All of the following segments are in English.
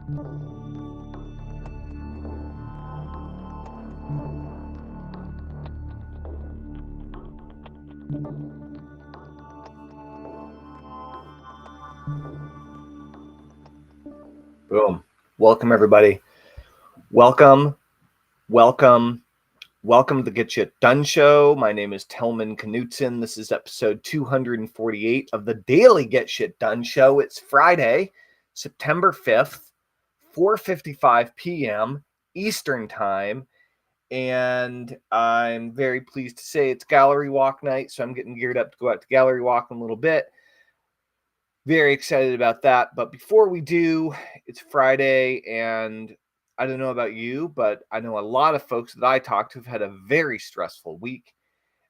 Boom. Welcome, everybody. Welcome to the Get Shit Done Show. My name is Tellman Knutson. This is episode 248 of the Daily Get Shit Done Show. It's Friday, September 5th, 4:55 p.m. Eastern Time. And I'm very pleased to say it's gallery walk night, so I'm getting geared up to go out to gallery walk in a little bit. Very excited about that. But before we do, it's Friday, and I don't know about you, but I know a lot of folks that I talked to have had a very stressful week.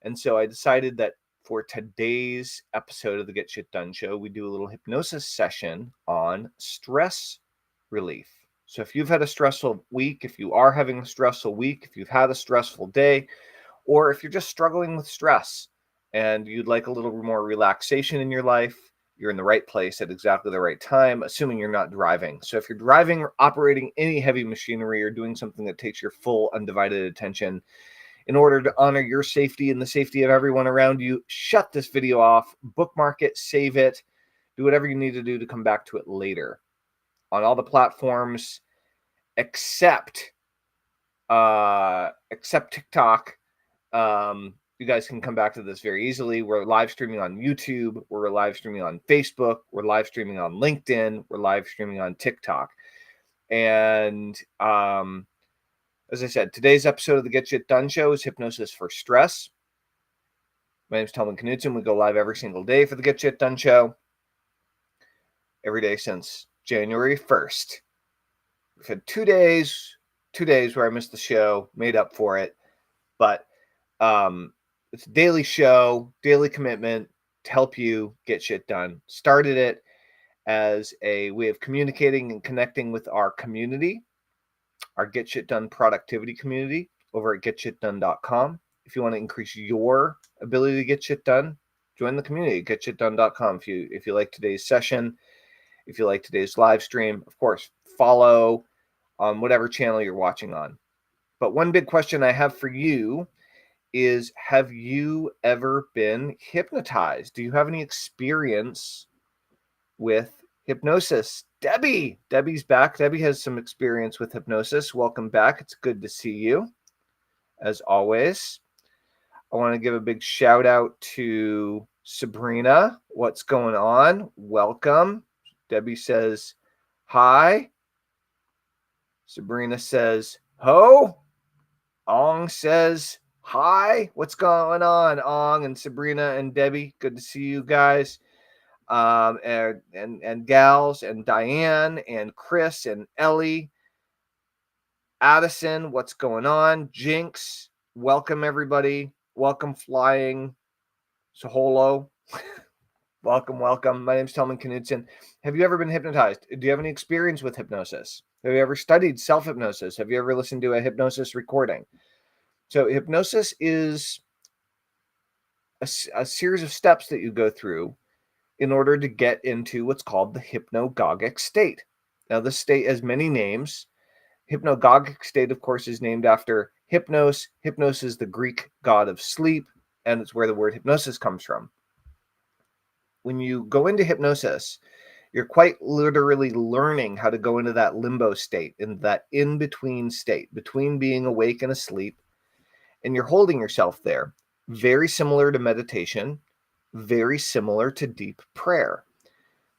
And so I decided that for today's episode of the Get Shit Done Show, we do a little hypnosis session on stress relief. So if you've had a stressful week, if you are having a stressful week, if you've had a stressful day, or if you're just struggling with stress and you'd like a little more relaxation in your life, you're in the right place at exactly the right time, assuming you're not driving. So if you're driving or operating any heavy machinery or doing something that takes your full undivided attention, in order to honor your safety and the safety of everyone around you, shut this video off, bookmark it, save it, do whatever you need to do to come back to it later. On all the platforms except TikTok, you guys can come back to this very easily. We're live streaming on YouTube. We're live streaming on Facebook. We're live streaming on LinkedIn. We're live streaming on TikTok. And as I said, today's episode of the Get Shit Done Show is Hypnosis for Stress. My name is Tellman Knutson. We go live every single day for the Get Shit Done Show. Every day since January 1st. We've had 2 days where I missed the show, made up for it. But it's a daily show, daily commitment to help you get shit done. Started it as a way of communicating and connecting with our community, our Get Shit Done productivity community over at getshitdone.com. If you want to increase your ability to get shit done, join the community at getshitdone.com. If you like today's session, if you like today's live stream, of course, follow on whatever channel you're watching on. But one big question I have for you is, have you ever been hypnotized? Do you have any experience with hypnosis? Debbie's back. Debbie has some experience with hypnosis. Welcome back. It's good to see you, as always. I want to give a big shout out to Sabrina. What's going on? Welcome. Debbie says hi. Sabrina says ho. Ong says hi. What's going on, Ong and Sabrina and Debbie? Good to see you guys. And gals, and Diane and Chris and Ellie. Addison, what's going on? Jinx, welcome everybody. Welcome Flying Saholo. Welcome. My name's Tellman Knutson. Have you ever been hypnotized? Do you have any experience with hypnosis? Have you ever studied self-hypnosis? Have you ever listened to a hypnosis recording? So hypnosis is a series of steps that you go through in order to get into what's called the hypnagogic state. Now, this state has many names. Hypnagogic state, of course, is named after Hypnos. Hypnos is the Greek god of sleep, and it's where the word hypnosis comes from. When you go into hypnosis, you're quite literally learning how to go into that limbo state, in that in-between state, between being awake and asleep, and you're holding yourself there. Very similar to meditation, very similar to deep prayer.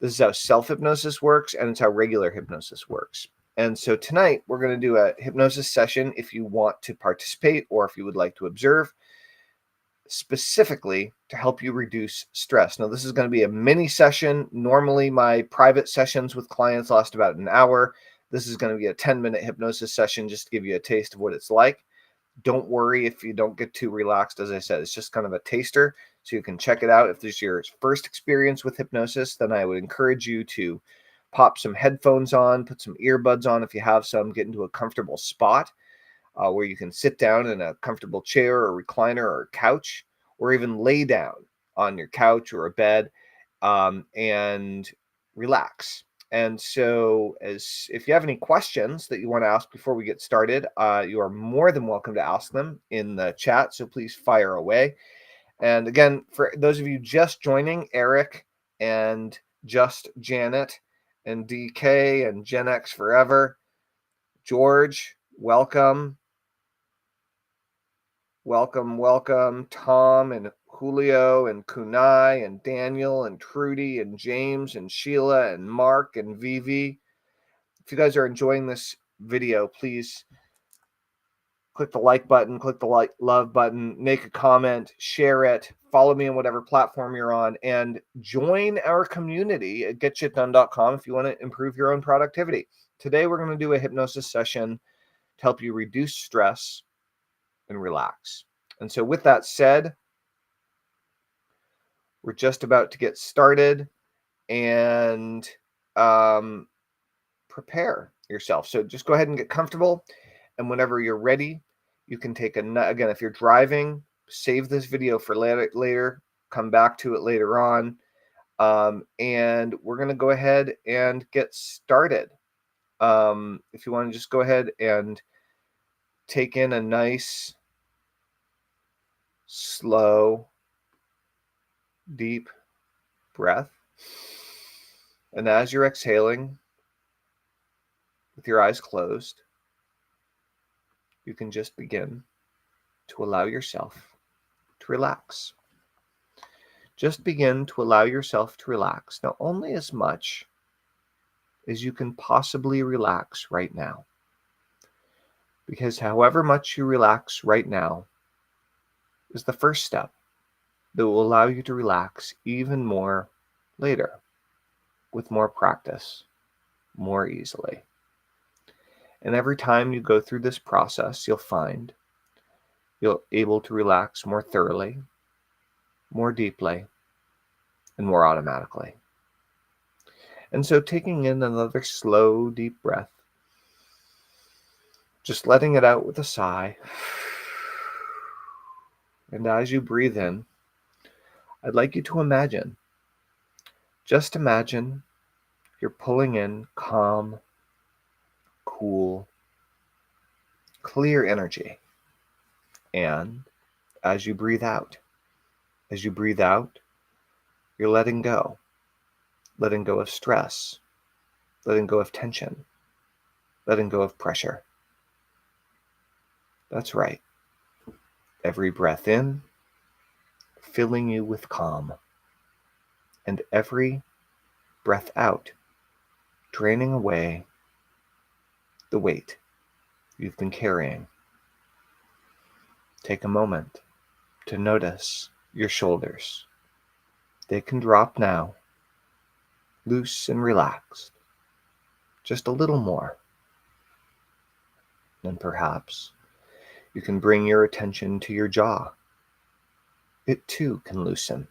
This is how self-hypnosis works, and it's how regular hypnosis works. And so tonight, we're going to do a hypnosis session if you want to participate or if you would like to observe, specifically to help you reduce stress. Now, this is going to be a mini session. Normally, my private sessions with clients last about an hour. This is going to be a 10-minute hypnosis session just to give you a taste of what it's like. Don't worry if you don't get too relaxed. As I said, it's just kind of a taster, so you can check it out. If this is your first experience with hypnosis, then I would encourage you to pop some headphones on, put some earbuds on if you have some, get into a comfortable spot where you can sit down in a comfortable chair or recliner or couch, or even lay down on your couch or a bed and relax. And so if you have any questions that you want to ask before we get started, you are more than welcome to ask them in the chat. So please fire away. And again, for those of you just joining, Eric and Just Janet and DK and Gen X Forever, George, welcome. Welcome, Tom and Julio and Kunai and Daniel and Trudy and James and Sheila and Mark and Vivi. If you guys are enjoying this video, please click the like button, click the love button, make a comment, share it, follow me on whatever platform you're on, and join our community at getshitdone.com if you want to improve your own productivity. Today, we're going to do a hypnosis session to help you reduce stress and relax. And so with that said, we're just about to get started, and prepare yourself. So just go ahead and get comfortable. And whenever you're ready, you can take again, if you're driving, save this video for later, come back to it later on. And we're going to go ahead and get started. If you want to just go ahead and take in a nice, slow, deep breath. And as you're exhaling, with your eyes closed, you can just begin to allow yourself to relax. Just begin to allow yourself to relax. Now, only as much as you can possibly relax right now. Because however much you relax right now is the first step that will allow you to relax even more later, with more practice, more easily. And every time you go through this process, you'll find you're able to relax more thoroughly, more deeply, and more automatically. And so taking in another slow, deep breath, just letting it out with a sigh. And as you breathe in, I'd like you to just imagine you're pulling in calm, cool, clear energy. And as you breathe out, you're letting go of stress, letting go of tension, letting go of pressure. That's right. Every breath in, filling you with calm, and every breath out, draining away the weight you've been carrying. Take a moment to notice your shoulders. They can drop now, loose and relaxed, just a little more. And perhaps you can bring your attention to your jaw. It too can loosen,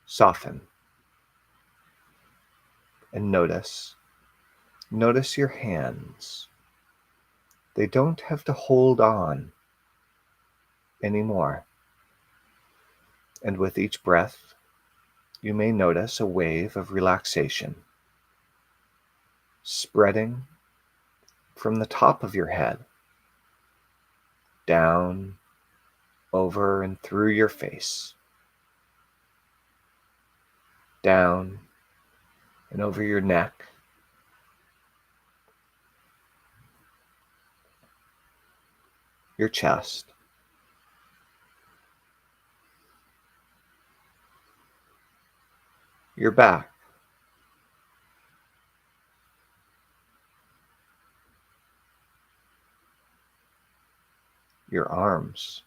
soften, and notice your hands. They don't have to hold on anymore. And with each breath, you may notice a wave of relaxation spreading from the top of your head, down, over and through your face, down and over your neck, your chest, your back, your arms,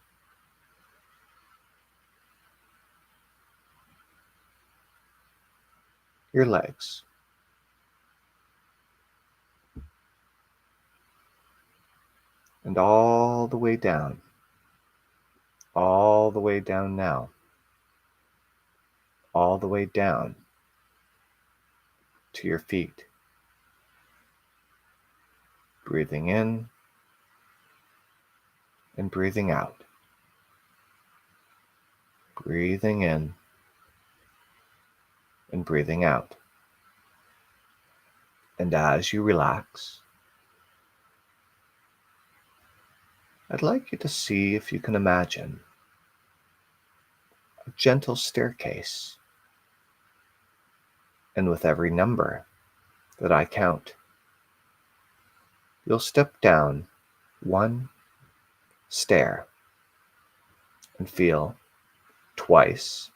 your legs, and all the way down now, all the way down to your feet. Breathing in and breathing out. Breathing in and breathing out. And as you relax, I'd like you to see if you can imagine a gentle staircase. And with every number that I count, you'll step down one stair and feel twice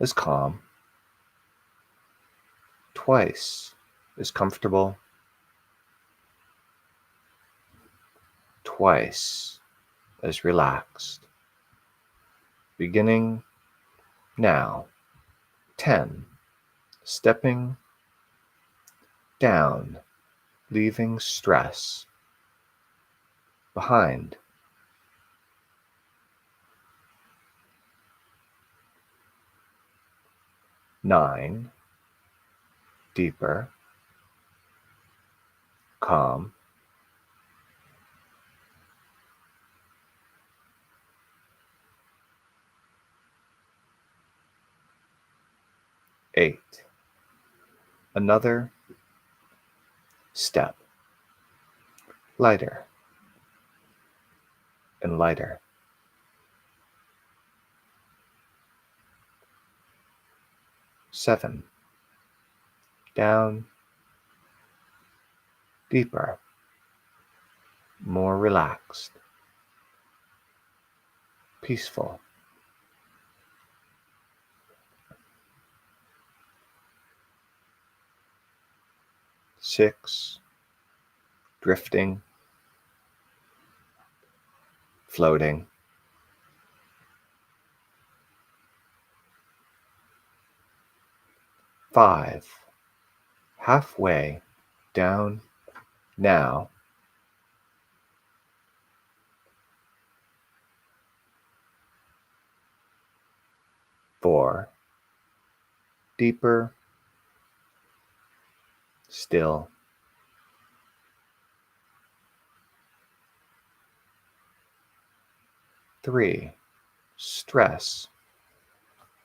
as calm, twice as comfortable, twice as relaxed. Beginning now. 10. Stepping down, leaving stress behind. 9. Deeper, calm. 8. Another step, lighter and lighter. 7. Down, deeper, more relaxed, peaceful. 6. Drifting, floating. 5. Halfway down now. 4. Deeper, still. 3. Stress,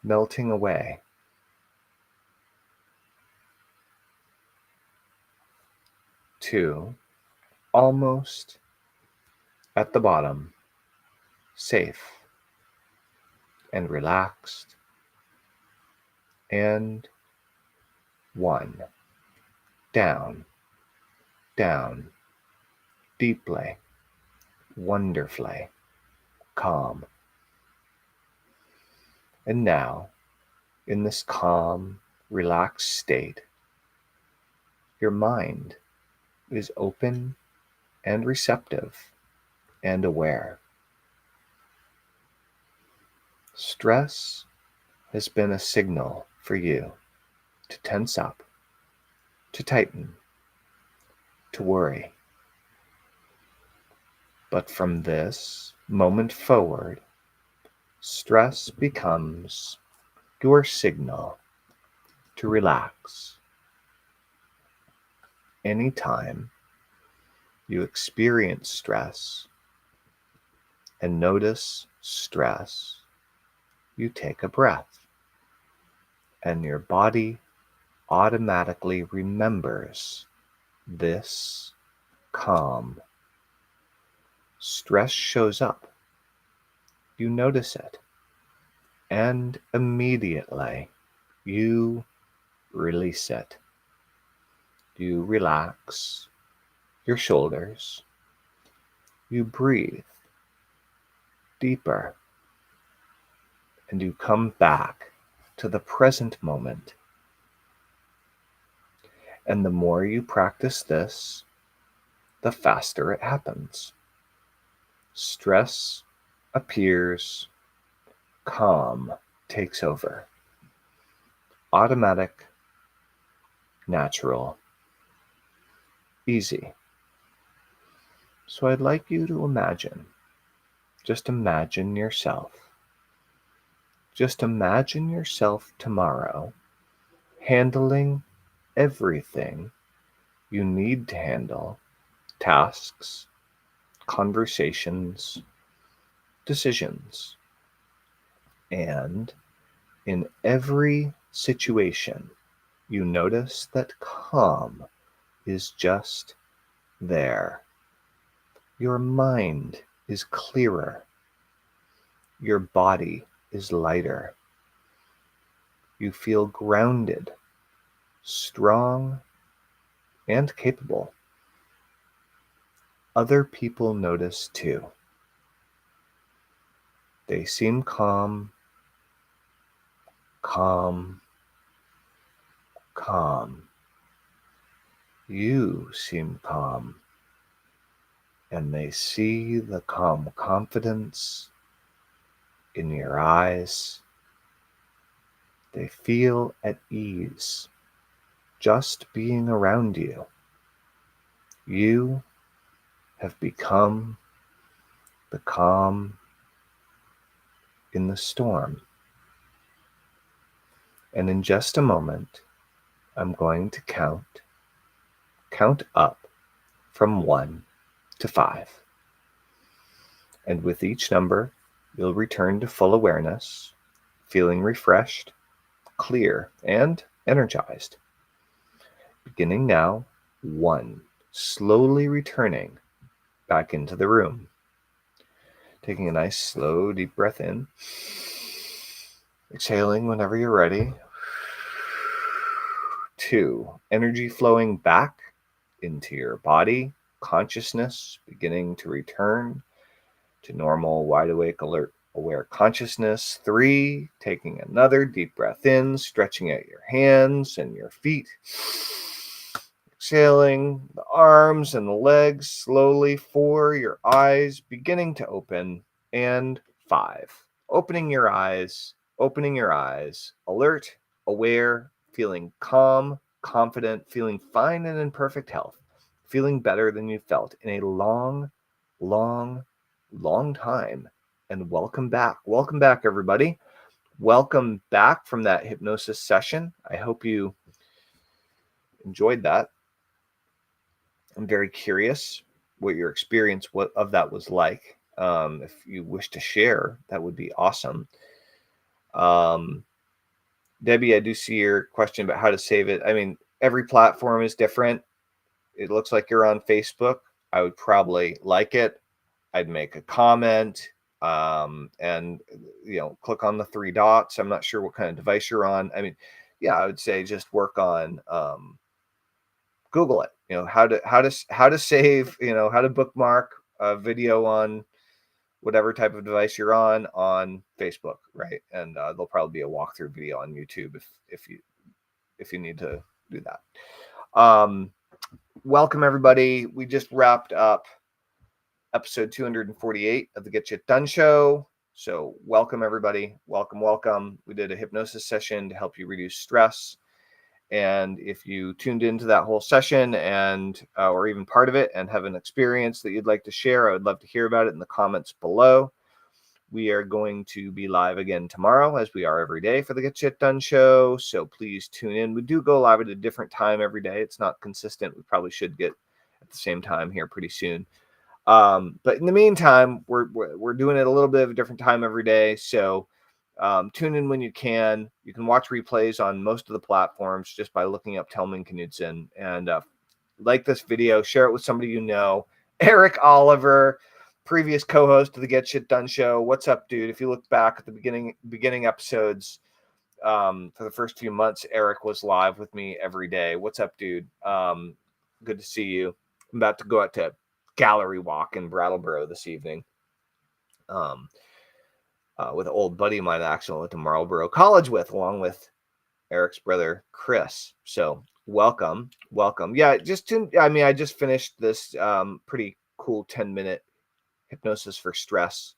melting away. 2. Almost at the bottom, safe and relaxed. And 1. Down, down, deeply, wonderfully calm. And now, in this calm, relaxed state, your mind is open and receptive and aware. Stress has been a signal for you to tense up, to tighten, to worry. But from this moment forward, stress becomes your signal to relax. Anytime you experience stress and notice stress, you take a breath, and your body automatically remembers this calm. Stress shows up, you notice it, and immediately you release it. You relax your shoulders, you breathe deeper, and you come back to the present moment. And the more you practice this, the faster it happens. Stress appears, calm takes over. Automatic, natural, easy. So I'd like you to imagine, just imagine yourself tomorrow handling everything you need to handle, tasks, conversations, decisions. And in every situation, you notice that calm is just there. Your mind is clearer. Your body is lighter. You feel grounded, strong, and capable. Other people notice too. They seem calm, calm, calm. You seem calm, and they see the calm confidence in your eyes. They feel at ease just being around you. You have become the calm in the storm. And in just a moment, I'm going to count up from 1 to 5. And with each number, you'll return to full awareness, feeling refreshed, clear, and energized. Beginning now, 1, slowly returning back into the room. Taking a nice, slow, deep breath in. Exhaling whenever you're ready. 2, energy flowing back into your body, consciousness beginning to return to normal, wide awake, alert, aware consciousness. 3, taking another deep breath in, stretching out your hands and your feet. Exhaling the arms and the legs slowly. 4, your eyes beginning to open. And 5, opening your eyes, alert, aware, feeling calm, confident, feeling fine and in perfect health, feeling better than you felt in a long, long, long time. And welcome back. Welcome back, everybody. Welcome back from that hypnosis session. I hope you enjoyed that. I'm very curious what your experience of that was like. If you wish to share, that would be awesome. Debbie, I do see your question about how to save it. I mean, every platform is different. It looks like you're on Facebook. I would probably like it. I'd make a comment, and click on the 3 dots. I'm not sure what kind of device you're on. I mean, yeah, I would say just work on Google it. How to save. How to bookmark a video on whatever type of device you're on Facebook, right? And there'll probably be a walkthrough video on YouTube if you need to do that. Welcome everybody. We just wrapped up episode 248 of the Get Shit Done show. So welcome everybody. Welcome. We did a hypnosis session to help you reduce stress. And if you tuned into that whole session and or even part of it and have an experience that you'd like to share, I would love to hear about it in the comments below. We are going to be live again tomorrow, as we are every day for the Get Shit Done show. So please tune in. We do go live at a different time every day. It's not consistent. We probably should get at the same time here pretty soon. But in the meantime, we're doing it a little bit of a different time every day. So tune in when you can. You can watch replays on most of the platforms just by looking up Tellman Knudsen. And like this video, share it with somebody you know. Eric Oliver, previous co-host of the Get Shit Done show. What's up, dude? If you look back at the beginning episodes, for the first few months, Eric was live with me every day. What's up, dude? Good to see you. I'm about to go out to gallery walk in Brattleboro this evening. With an old buddy of mine I actually went to Marlboro College with, along with Eric's brother, Chris. So welcome. Yeah, I just finished this pretty cool 10-minute hypnosis for stress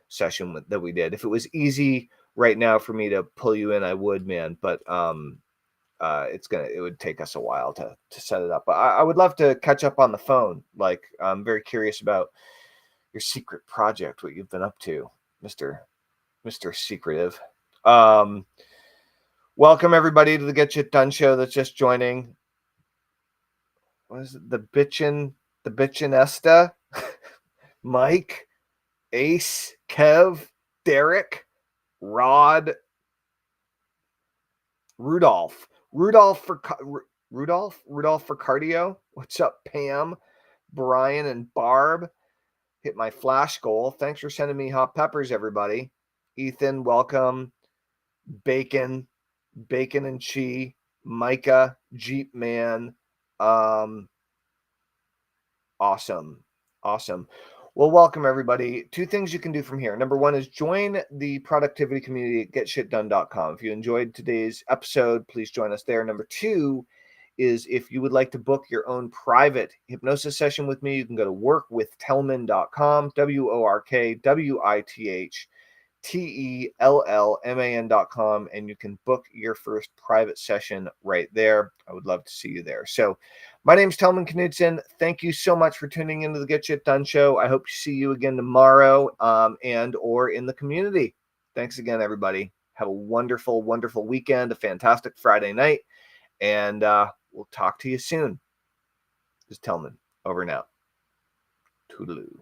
session that we did. If it was easy right now for me to pull you in, I would, man. But it would take us a while to set it up. But I would love to catch up on the phone. Like, I'm very curious about your secret project, what you've been up to, Mr. Secretive. Welcome everybody to the Get Shit Done show that's just joining. What is it? The bitchin' Esta, Mike, Ace, Kev, Derek, Rod, Rudolph Rudolph for cardio. What's up, Pam, Brian, and Barb? Hit my flash goal. Thanks for sending me hot peppers, everybody. Ethan, welcome. Bacon and Chi, Micah, Jeep Man. Awesome. Well, welcome everybody. Two things you can do from here. Number one is join the productivity community at getshitdone.com. If you enjoyed today's episode, please join us there. Number two is if you would like to book your own private hypnosis session with me, you can go to workwithtellman.com, WORKWITHTELLMAN.com, and you can book your first private session right there. I would love to see you there. So my name's Tellman Knudsen. Thank you so much for tuning into the Get Shit Done show. I hope to see you again tomorrow and or in the community. Thanks again, everybody. Have a wonderful, wonderful weekend, a fantastic Friday night, and we'll talk to you soon. This is Tellman. Over and out. Toodaloo.